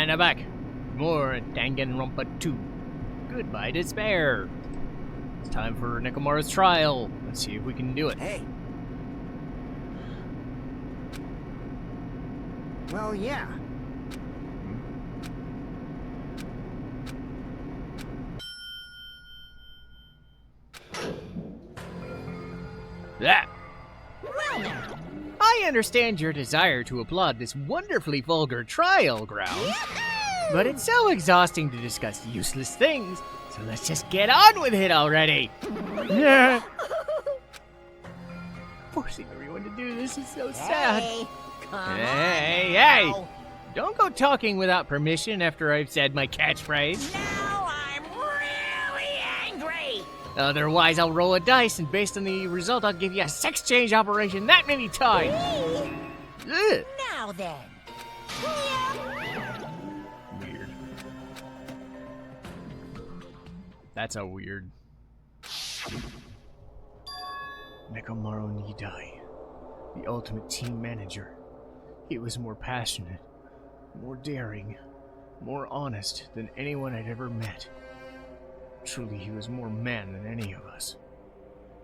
And I'm back. More Danganronpa 2. Goodbye, despair. It's time for Nekomaru's trial. Let's see if we can do it. Hey. Well, yeah. That. I understand your desire to applaud this wonderfully vulgar trial ground, but it's so exhausting to discuss useless things, so let's just get on with it already. Forcing everyone to do this is so sad. Hey! Don't go talking without permission after I've said my catchphrase. Now I'm really angry! Otherwise, I'll roll a dice, and based on the result, I'll give you a sex change operation that many times. Ugh. Now then. Weird. That's a weird. Nekomaru Nidai, the ultimate team manager. He was more passionate, more daring, more honest than anyone I'd ever met. Truly, he was more man than any of us.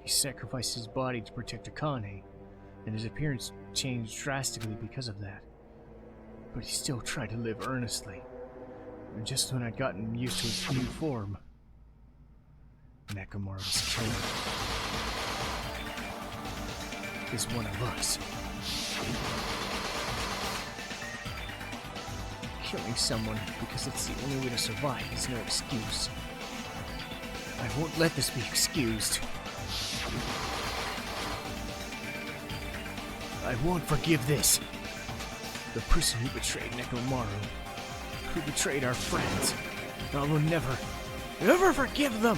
He sacrificed his body to protect Akane, and his appearance changed drastically because of that. But he still tried to live earnestly. And just when I'd gotten used to his new form, Nekomaru was killed. Is one of us. Killing someone because it's the only way to survive is no excuse. I won't let this be excused. I won't forgive this. The person who betrayed Nekomaru, who betrayed our friends, I will never, ever forgive them!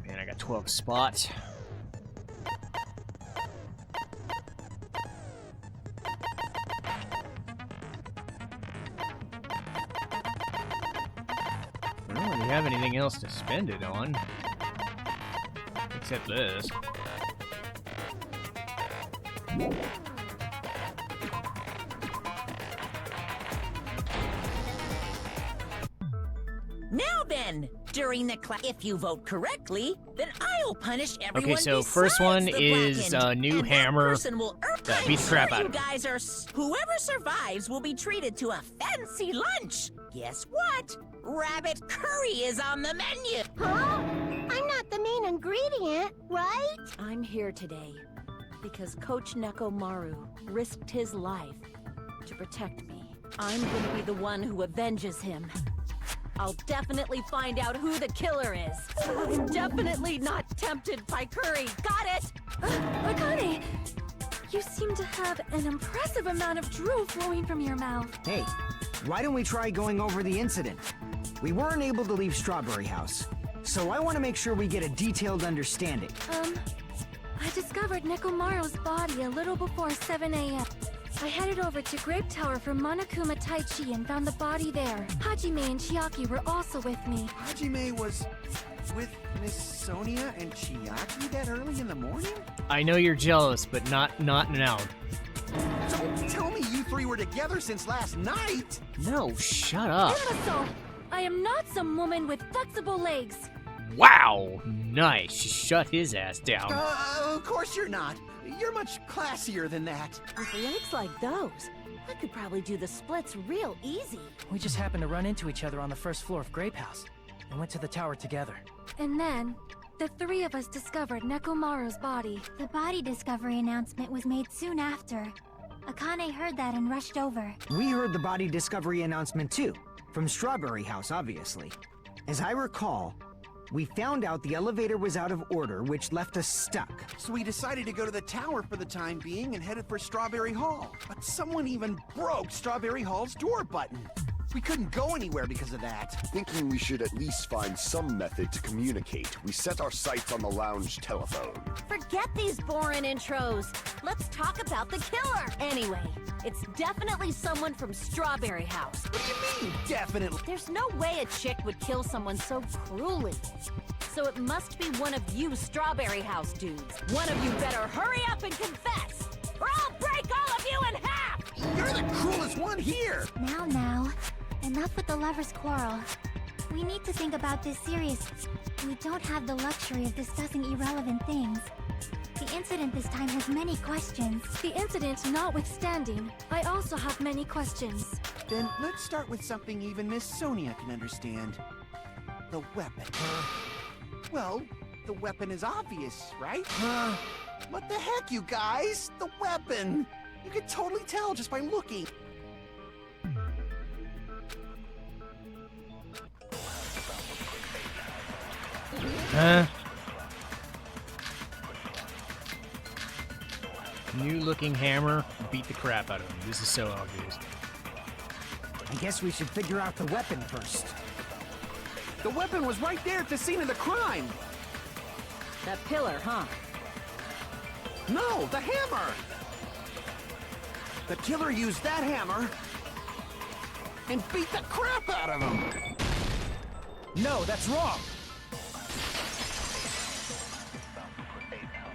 Man, I got 12 spots. I don't really have anything else to spend it on. Except this. Now then, during the class, if you vote correctly, then I'll punish everyone. Okay, so first one besides the is blackened, new and hammer. That person will Beat the crap out you of him. guys are. Whoever survives will be treated to a fancy lunch. Guess what? Rabbit curry is on the menu. Huh? I'm not the main ingredient, right? I'm here today because Coach Nekomaru risked his life to protect me. I'm gonna be the one who avenges him. I'll definitely find out who the killer is. I'm definitely not tempted by curry. Got it? Akane, you seem to have an impressive amount of drool flowing from your mouth. Hey, why don't we try going over the incident? We weren't able to leave Strawberry House, so I want to make sure we get a detailed understanding. I discovered Nekomaru's body a little before 7 a.m. I headed over to Grape Tower for Monokuma Taichi and found the body there. Hajime and Chiaki were also with me. Hajime was with Miss Sonia and Chiaki that early in the morning? I know you're jealous, but not now. Don't tell me you three were together since last night! No, shut up. Imbecile! I am not some woman with flexible legs. Wow, nice. Shut his ass down. Of course you're not. You're much classier than that. With legs like those, I could probably do the splits real easy. We just happened to run into each other on the first floor of Grape House and went to the tower together. And then, the three of us discovered Nekomaru's body. The body discovery announcement was made soon after. Akane heard that and rushed over. We heard the body discovery announcement too, from Strawberry House, obviously. As I recall, we found out the elevator was out of order, which left us stuck. So we decided to go to the tower for the time being and headed for Strawberry Hall. But someone even broke Strawberry Hall's door button. We couldn't go anywhere because of that. Thinking we should at least find some method to communicate, we set our sights on the lounge telephone. Forget these boring intros. Let's talk about the killer. Anyway, it's definitely someone from Strawberry House. What do you mean, definitely? There's no way a chick would kill someone so cruelly. So it must be one of you Strawberry House dudes. One of you better hurry up and confess, or I'll break all of you in half! You're the cruelest one here! Now. Enough with the lovers' quarrel. We need to think about this seriously. We don't have the luxury of discussing irrelevant things. The incident this time has many questions. The incident notwithstanding, I also have many questions. Then let's start with something even Miss Sonia can understand. The weapon. Well, the weapon is obvious, right? What the heck, you guys? The weapon! You can totally tell just by looking. New looking hammer, beat the crap out of him. This is so obvious. I guess we should figure out the weapon first. The weapon was right there at the scene of the crime! That pillar, huh? No, the hammer! The killer used that hammer and beat the crap out of him! No, that's wrong!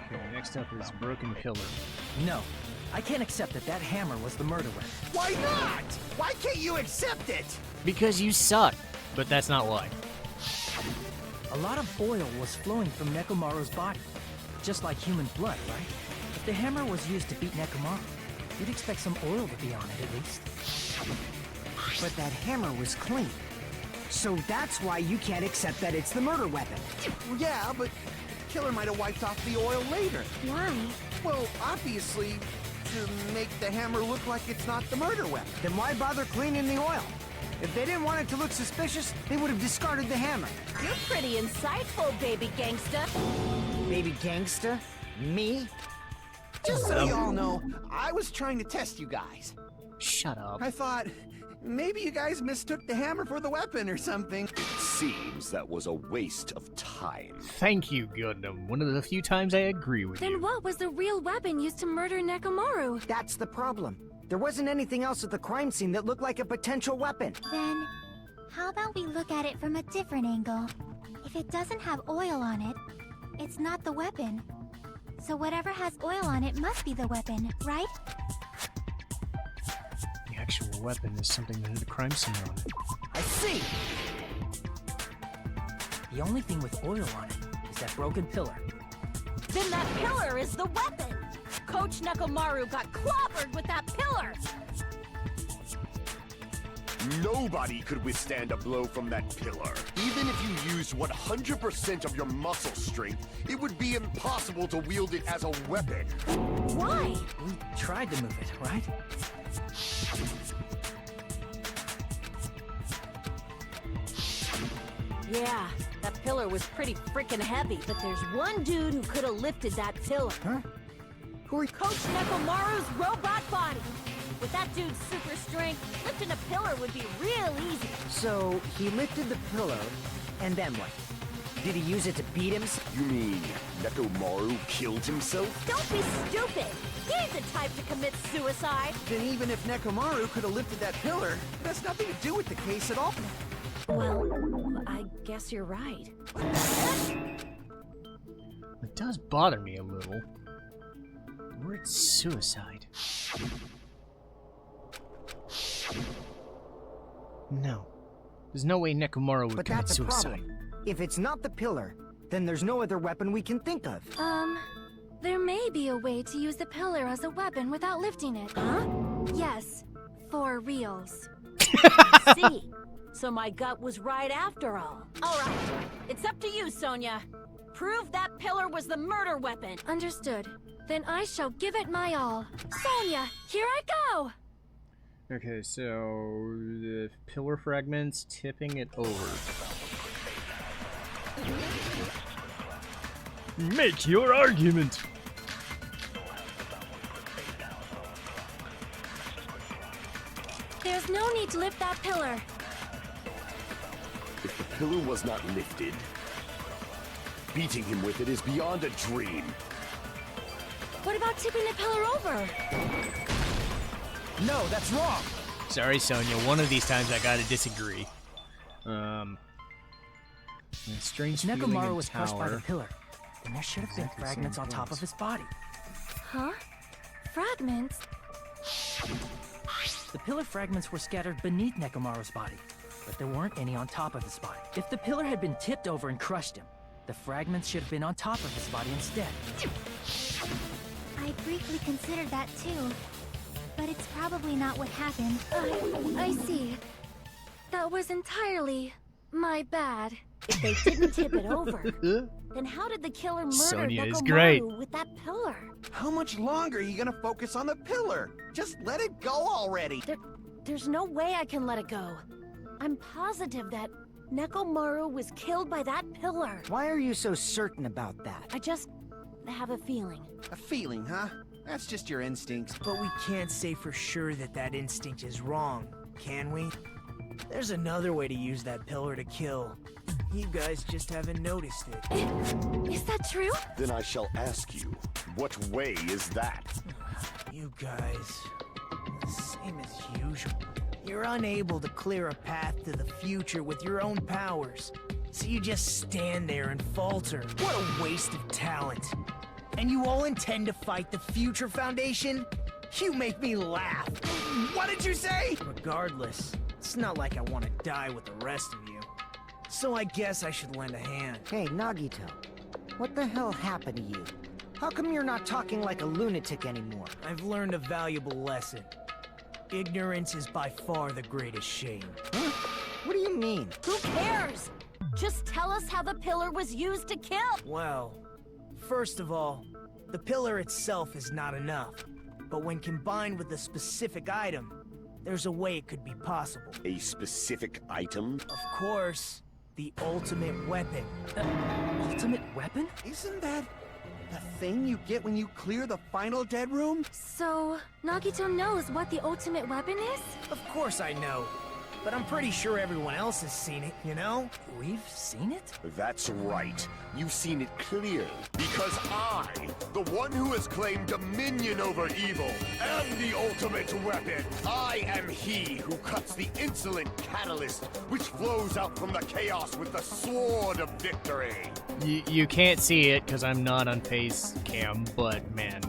Okay, next up is broken pillar. No, I can't accept that that hammer was the murder weapon. Why not? Why can't you accept it? Because you suck. But that's not why. A lot of oil was flowing from Nekomaru's body, just like human blood, right? If the hammer was used to beat Nekomaru, you'd expect some oil to be on it at least. But that hammer was clean. So that's why you can't accept that it's the murder weapon. Yeah, but the killer might have wiped off the oil later. Why? Well, obviously, to make the hammer look like it's not the murder weapon. Then why bother cleaning the oil? If they didn't want it to look suspicious, they would have discarded the hammer. You're pretty insightful, baby gangsta. Baby gangsta? Me? Just so you all know, I was trying to test you guys. Shut up. I thought, maybe you guys mistook the hammer for the weapon or something. It seems that was a waste of time. Thank you, Gundam. One of the few times I agree with you. Then what was the real weapon used to murder Nekomaru? That's the problem. There wasn't anything else at the crime scene that looked like a potential weapon. Then, how about we look at it from a different angle? If it doesn't have oil on it, it's not the weapon. So whatever has oil on it must be the weapon, right? The actual weapon is something that had a crime scene on it. I see! The only thing with oil on it is that broken pillar. Then that pillar is the weapon! Coach Nekomaru got clobbered with that pillar! Nobody could withstand a blow from that pillar. Even if you used 100% of your muscle strength, it would be impossible to wield it as a weapon. Why? We tried to move it, right? Yeah, that pillar was pretty freaking heavy, but there's one dude who could have lifted that pillar. Huh? Who are you? Coach Nekomaru's robot body! With that dude's super strength, lifting a pillar would be real easy. So, he lifted the pillar, and then what? Did he use it to beat him? You mean Nekomaru killed himself? Don't be stupid! He ain't the type to commit suicide! Then even if Nekomaru could have lifted that pillar, it has nothing to do with the case at all. Well, I guess you're right. It does bother me a little. The word suicide. No. There's no way Nekomaru would But commit that's a suicide. problem. If it's not the pillar, then there's no other weapon we can think of. There may be a way to use the pillar as a weapon without lifting it. Huh? Yes, for reals. See? So my gut was right after all. Alright, it's up to you, Sonia. Prove that pillar was the murder weapon. Understood. Then I shall give it my all. Sonia, here I go! Okay, so the pillar fragments tipping it over. Make your argument! There's no need to lift that pillar. If the pillar was not lifted, beating him with it is beyond a dream. What about tipping the pillar over? No, that's wrong. Sorry, Sonia. One of these times I gotta disagree. Strange feeling in Nekomaru was crushed by the tower. pillar, and there should have been Exactly fragments same on top of things. his body. Huh? Fragments? The pillar fragments were scattered beneath Nekomaru's body, but there weren't any on top of his body. If the pillar had been tipped over and crushed him, the fragments should have been on top of his body instead. I briefly considered that too. But it's probably not what happened. I see. That was entirely my bad. If they didn't tip it over, then how did the killer murder Sonia is Nekomaru great. with that pillar? How much longer are you gonna focus on the pillar? Just let it go already. There's no way I can let it go. I'm positive that Nekomaru was killed by that pillar. Why are you so certain about that? I just have a feeling. A feeling, huh? That's just your instincts. But we can't say for sure that that instinct is wrong, can we? There's another way to use that pillar to kill. You guys just haven't noticed it. Is that true? Then I shall ask you, what way is that? You guys, same as usual. You're unable to clear a path to the future with your own powers. So you just stand there and falter. What a waste of talent. And you all intend to fight the Future Foundation? You make me laugh. What did you say? Regardless, it's not like I want to die with the rest of you. So I guess I should lend a hand. Hey, Nagito. What the hell happened to you? How come you're not talking like a lunatic anymore? I've learned a valuable lesson. Ignorance is by far the greatest shame. Huh? What do you mean? Who cares? Just tell us how the pillar was used to kill. Well, first of all, the pillar itself is not enough. But when combined with a specific item, there's a way it could be possible. A specific item? Of course, the ultimate weapon. Ultimate weapon? Isn't that the thing you get when you clear the final dead room? So, Nagito knows what the ultimate weapon is? Of course I know. But I'm pretty sure everyone else has seen it, you know? We've seen it? That's right. You've seen it clearly. Because I, the one who has claimed dominion over evil, am the ultimate weapon. I am he who cuts the insolent catalyst which flows out from the chaos with the sword of victory. You can't see it because I'm not on face cam, but man,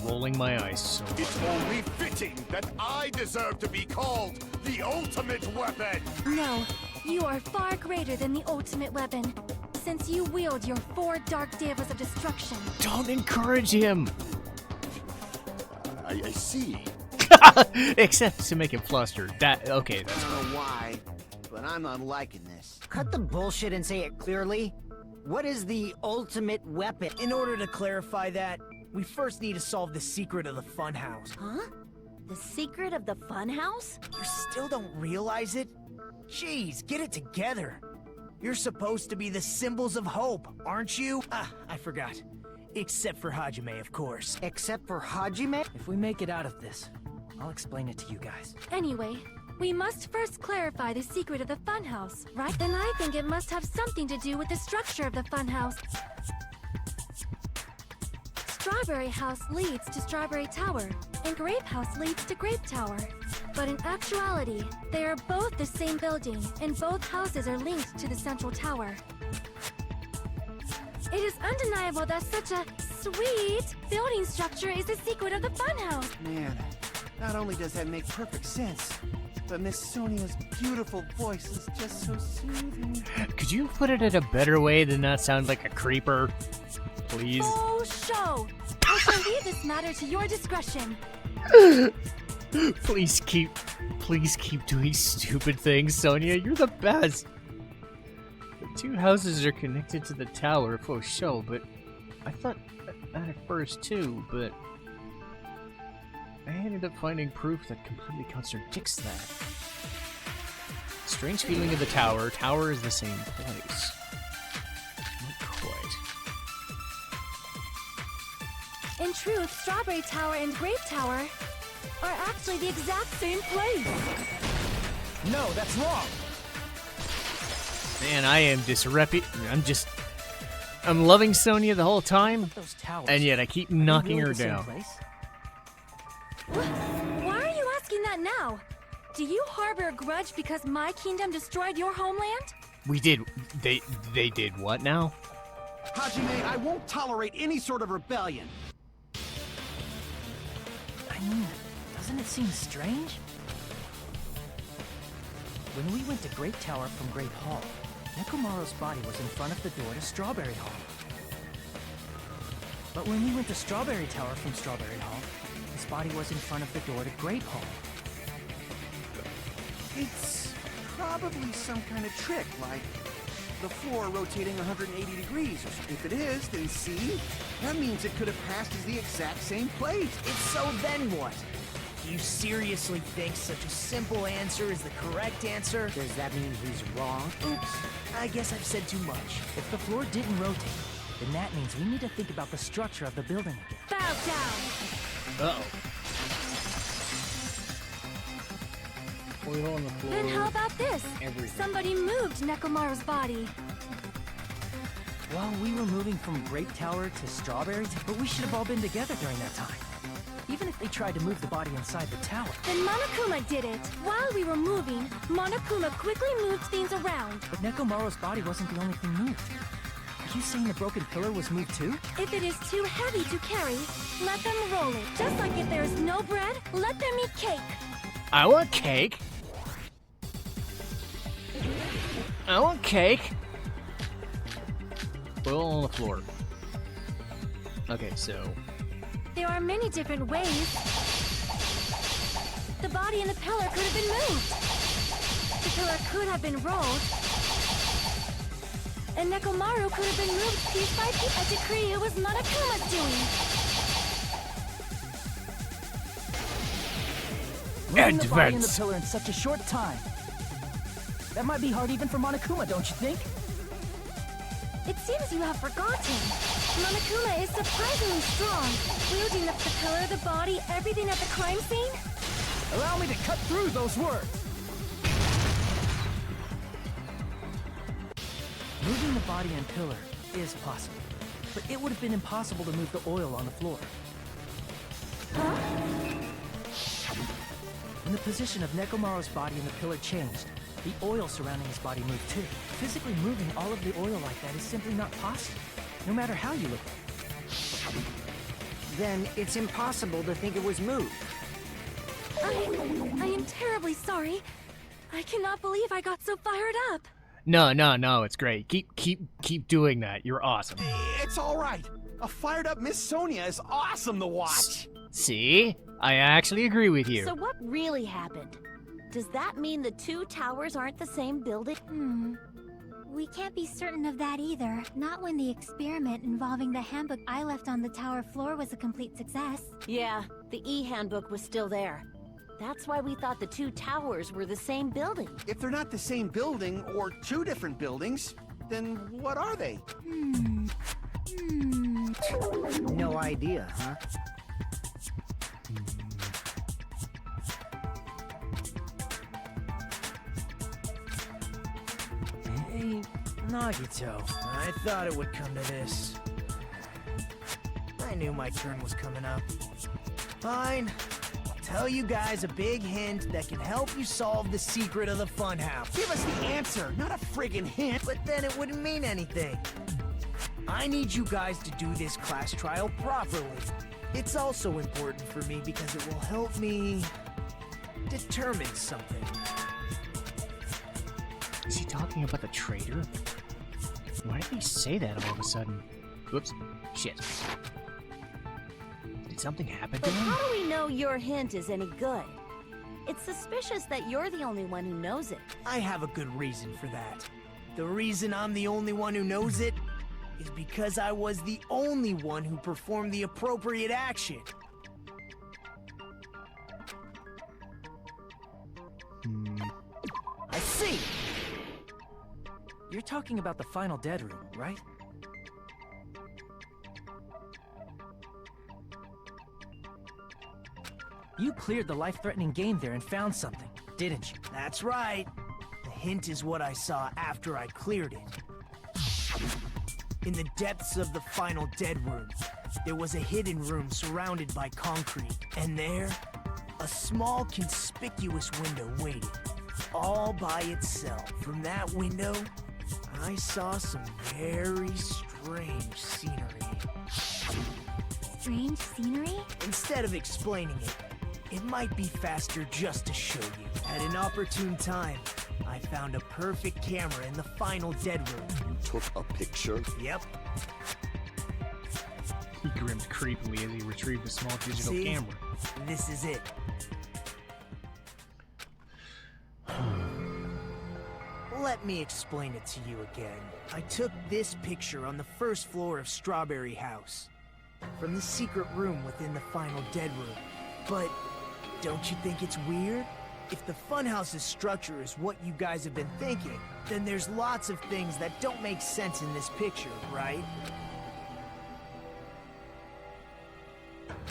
rolling my eyes so hard. It's only fitting that I deserve to be called the ultimate weapon. No, you are far greater than the ultimate weapon, since you wield your 4 Dark Devas of Destruction. Don't encourage him! I see. Except to make him flustered. Okay, I that's don't know why, but I'm not liking this. Cut the bullshit and say it clearly. What is the ultimate weapon? In order to clarify that, we first need to solve the secret of the Funhouse. Huh? The secret of the Funhouse? You still don't realize it? Jeez, get it together. You're supposed to be the symbols of hope, aren't you? Ah, I forgot. Except for Hajime, of course. Except for Hajime? If we make it out of this, I'll explain it to you guys. Anyway, we must first clarify the secret of the Funhouse, right? Then I think it must have something to do with the structure of the Funhouse. Strawberry House leads to Strawberry Tower, and Grape House leads to Grape Tower. But in actuality, they are both the same building, and both houses are linked to the central tower. It is undeniable that such a sweet building structure is the secret of the Funhouse. Man, not only does that make perfect sense, but Miss Sonia's beautiful voice is just so soothing. Could you put it in a better way than not sound like a creeper? Please? Oh, show! I shall leave this matter to your discretion. Please keep doing stupid things, Sonia. You're the best. The 2 houses are connected to the tower for show, but I thought that at first too, but I ended up finding proof that completely contradicts that. Strange feeling of the tower. Tower is the same place. Not quite. In truth, Strawberry Tower and Grape Tower are actually the exact same place. No, that's wrong. Man, I am I'm loving Sonia the whole time, Those towers. and yet I keep Are they knocking really her the same down. place? Why are you asking that now? Do you harbor a grudge because my kingdom destroyed your homeland? We did. They did what now? Hajime, I won't tolerate any sort of rebellion. I mean, doesn't it seem strange? When we went to Great Tower from Great Hall, Nekomaru's body was in front of the door to Strawberry Hall. But when we went to Strawberry Tower from Strawberry Hall, his body was in front of the door to Grape Hall. It's probably some kind of trick, like the floor rotating 180 degrees or something. If it is, then see? That means it could have passed as the exact same place. It's so then what? Do you seriously think such a simple answer is the correct answer? Does that mean he's wrong? Oops, I guess I've said too much. If the floor didn't rotate, then that means we need to think about the structure of the building again. Bow down. Uh-oh. Oil on the floor. Then how about this? Everything. Somebody moved Nekomaru's body. While we were moving from Grape Tower to Strawberry, but we should have all been together during that time. Even if they tried to move the body inside the tower. Then Monokuma did it. While we were moving, Monokuma quickly moved things around. But Nekomaru's body wasn't the only thing moved. Are you saying the broken pillar was moved too? If it is too heavy to carry, let them roll it. Just like if there is no bread, let them eat cake. I want cake. I want cake. Oil on the floor. Okay, so There are many different ways. The body and the pillar could have been moved. The pillar could have been rolled. And Nekomaru could have been moved piece by piece. A decree it was Monokuma's doing. Moving the body and the Advance. pillar in such a short time. That might be hard even for Monokuma, don't you think? It seems you have forgotten. Monokuma is surprisingly strong. Wielding the pillar, the body, everything at the crime scene. Allow me to cut through those words. Moving the body and pillar is possible, but it would have been impossible to move the oil on the floor. When the position of Nekomaru's body and the pillar changed, the oil surrounding his body moved too. Physically moving all of the oil like that is simply not possible, no matter how you look at it. Then it's impossible to think it was moved. I am terribly sorry. I cannot believe I got so fired up. no, it's great. Keep doing that. You're awesome. It's all right. A fired up Miss Sonia is awesome to watch. See? I actually agree with you. So what really happened? Does that mean the two towers aren't the same building? We can't be certain of that either. Not when the experiment involving the handbook I left on the tower floor was a complete success. Yeah, the E-handbook was still there. That's why we thought the two towers were the same building. If they're not the same building or two different buildings, then what are they? No idea, huh? Hey, Nagito, I thought it would come to this. I knew my turn was coming up. Fine. I'll tell you guys a big hint that can help you solve the secret of the Funhouse. Give us the answer, not a friggin' hint. But then it wouldn't mean anything. I need you guys to do this class trial properly. It's also important for me because it will help me determine something. Is he talking about the traitor? Why did he say that all of a sudden? Whoops. Shit. Did something happen to But him? how do we know your hint is any good? It's suspicious that you're the only one who knows it. I have a good reason for that. The reason I'm the only one who knows it is because I was the only one who performed the appropriate action. I see! You're talking about the final dead room, right? You cleared the life-threatening game there and found something, didn't you? That's right. The hint is what I saw after I cleared it. In the depths of the final dead room, there was a hidden room surrounded by concrete. And there, a small, conspicuous window waited, all by itself. From that window, I saw some very strange scenery. Strange scenery? Instead of explaining it, it might be faster just to show you. At an opportune time, I found a perfect camera in the final dead room. You took a picture? Yep. He grinned creepily as he retrieved the small digital See? camera. This is it. Let me explain it to you again. I took this picture on the first floor of Strawberry House, from the secret room within the final dead room. But don't you think it's weird? If the Funhouse's structure is what you guys have been thinking, then there's lots of things that don't make sense in this picture, right?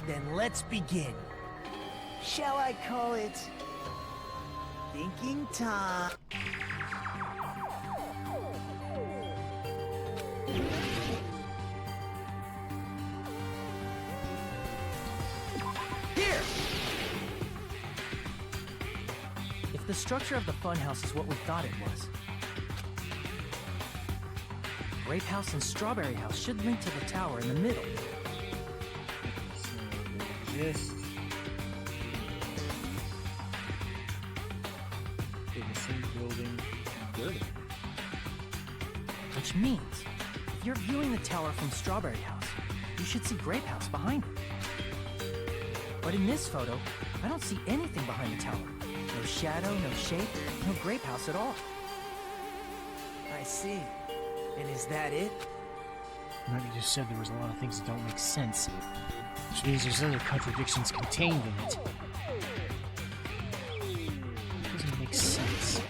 Then let's begin. Shall I call it thinking time? Here! If the structure of the Funhouse is what we thought it was, Grape House and Strawberry House should link to the tower in the middle. So they exist in the same building vertically. Which means, if you're viewing the tower from Strawberry House, you should see Grape House behind it. But in this photo, I don't see anything behind the tower. No shadow, no shape, no Grape House at all. I see. And is that it? Maybe just said there was a lot of things that don't make sense, which means there's other contradictions contained in it. Doesn't make sense.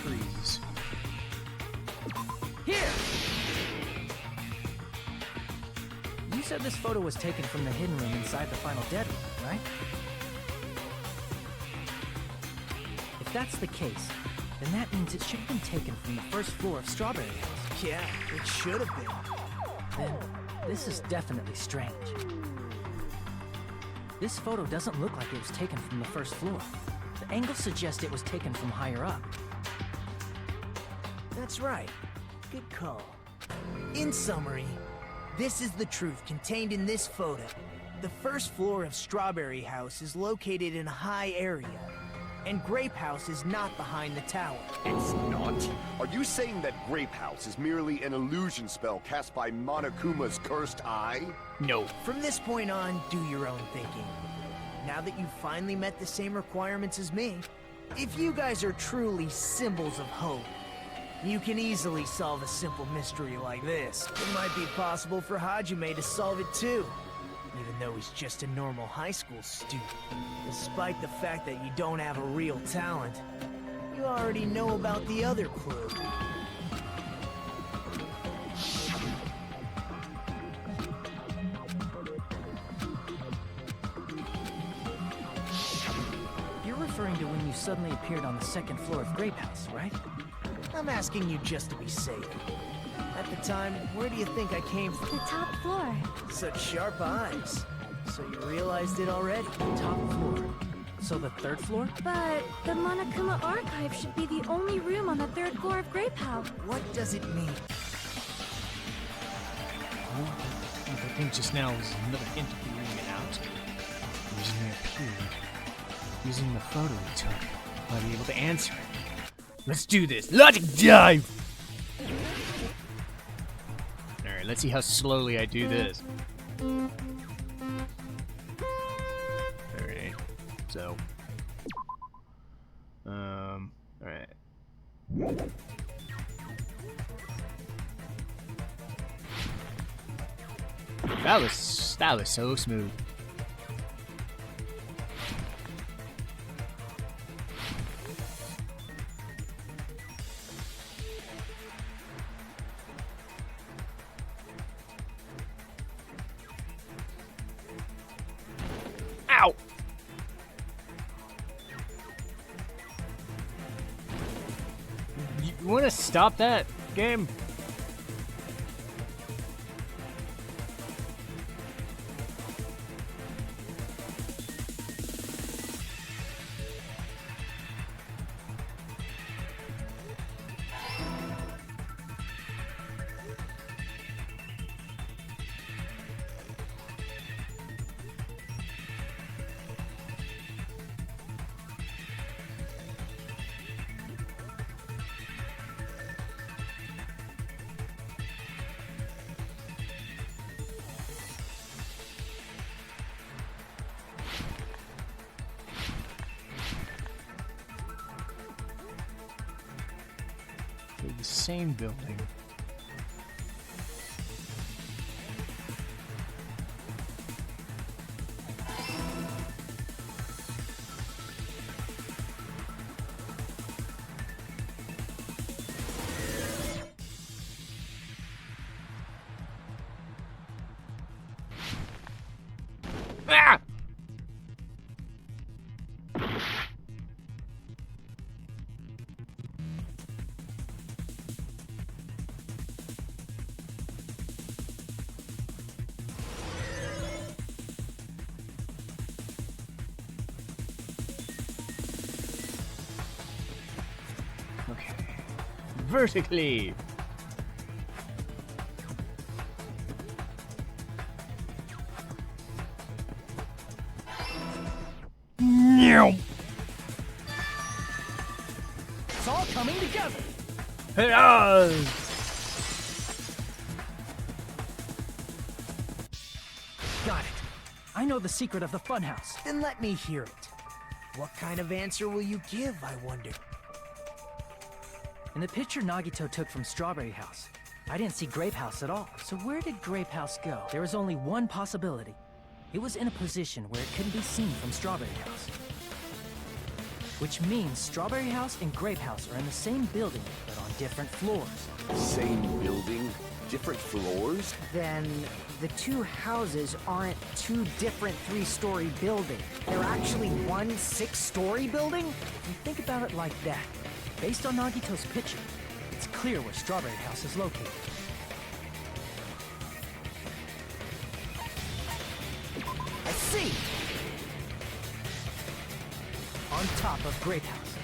Trees. Here! You said this photo was taken from the hidden room inside the final dead room, right? If that's the case, then that means it should have been taken from the first floor of Strawberry House. Yeah, it should have been. Then, this is definitely strange. This photo doesn't look like it was taken from the first floor. The angles suggest it was taken from higher up. That's right. Good call. In summary, this is the truth contained in this photo. The first floor of Strawberry House is located in a high area, and Grape House is not behind the tower. It's not? Are you saying that Grape House is merely an illusion spell cast by Monokuma's cursed eye? No. From this point on, do your own thinking. Now that you've finally met the same requirements as me, if you guys are truly symbols of hope, you can easily solve a simple mystery like this. It might be possible for Hajime to solve it too, even though he's just a normal high school student. Despite the fact that you don't have a real talent, you already know about the other clue. You're referring to when you suddenly appeared on the second floor of Grape House, right? I'm asking you just to be safe. At the time, where do you think I came from? The top floor. Such sharp eyes. So you realized it already? Top floor. So the third floor? But the Monokuma Archive should be the only room on the third floor of Grape House. What does it mean? Well, I think just now was another hint of figuring it out. Using they appeared, using the photo we took, I'll be able to answer it. Let's do this. Logic dive! Alright, let's see how slowly I do this. Alright. So. Alright. That was so smooth. You wanna stop that, game? They're the same building. Ah! Okay. Vertically. It's all coming together. Got it. I know the secret of the Funhouse. Then let me hear it. What kind of answer will you give, I wonder? In the picture Nagito took from Strawberry House, I didn't see Grape House at all. So where did Grape House go? There was only one possibility. It was in a position where it couldn't be seen from Strawberry House. Which means Strawberry House and Grape House are in the same building, but on different floors. Same building, different floors? Then the two houses aren't two different 3-story buildings. They're actually one 6-story building? If you think about it like that, based on Nagito's picture, it's clear where Strawberry House is located. I see! On top of Grape House.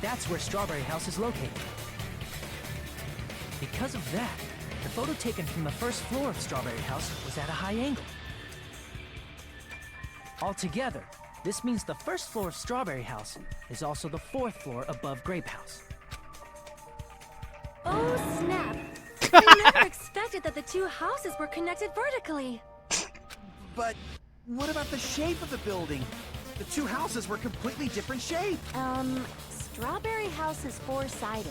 That's where Strawberry House is located. Because of that, the photo taken from the first floor of Strawberry House was at a high angle. Altogether, this means the first floor of Strawberry House is also the 4th floor above Grape House. Oh, snap. I never expected that the two houses were connected vertically. But what about the shape of the building? The two houses were completely different shapes. Strawberry House is 4-sided,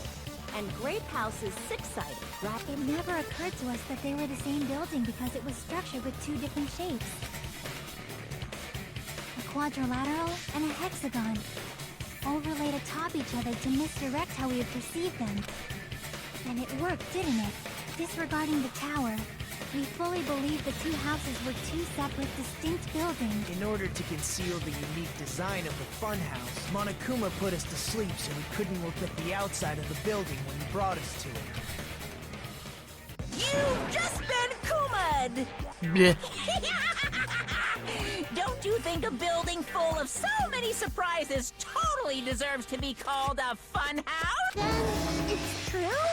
and Grape House is 6-sided. Right? It never occurred to us that they were the same building because it was structured with two different shapes. A quadrilateral and a hexagon, overlaid atop each other to misdirect how we would perceive them. And it worked, didn't it? Disregarding the tower, we fully believed the two houses were two separate, distinct buildings. In order to conceal the unique design of the Funhouse, Monokuma put us to sleep so we couldn't look at the outside of the building when he brought us to it. You've just been Kuma'd! Blech. Don't you think a building full of so many surprises totally deserves to be called a fun house? Then it's true?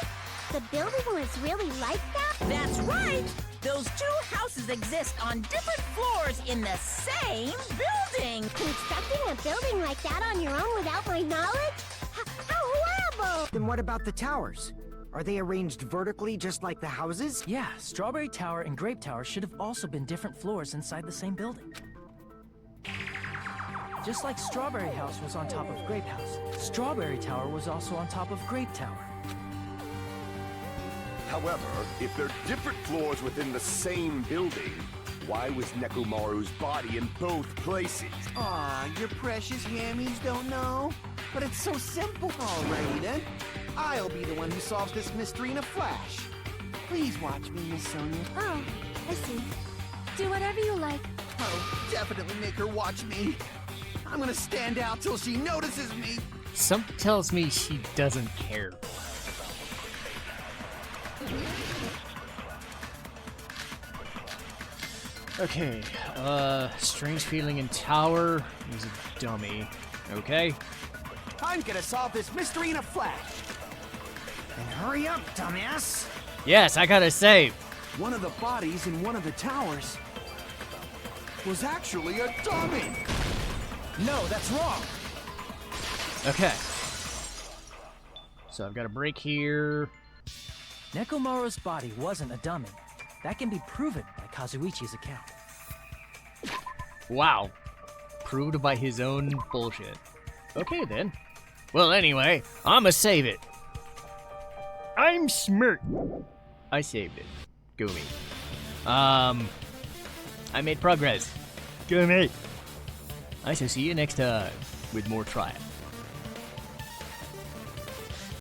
The building was really like that? That's right! Those two houses exist on different floors in the same building! Constructing a building like that on your own without my knowledge? How horrible! Then what about the towers? Are they arranged vertically just like the houses? Yeah, Strawberry Tower and Grape Tower should have also been different floors inside the same building. Just like Strawberry House was on top of Grape House, Strawberry Tower was also on top of Grape Tower. However, if they're different floors within the same building, why was Nekomaru's body in both places? Aw, your precious hammies don't know? But it's so simple. Alrighty then. I'll be the one who solves this mystery in a flash. Please watch me, Miss Sonia. Oh, I see. Do whatever you like. Oh, definitely make her watch me. I'm gonna stand out till she notices me. Something tells me she doesn't care. Okay, strange feeling in tower. He's a dummy. Okay. I'm gonna solve this mystery in a flash. Then hurry up, dumbass! Yes, I gotta save. One of the bodies in one of the towers was actually a dummy. No, that's wrong. Okay. So I've got a break here. Nekomaru's body wasn't a dummy. That can be proven by Kazuichi's account. Wow. Proved by his own bullshit. Okay then. Well anyway, I'ma save it. I'm smart. I saved it. Go me. I made progress. Go me. I shall see you next time with more trials.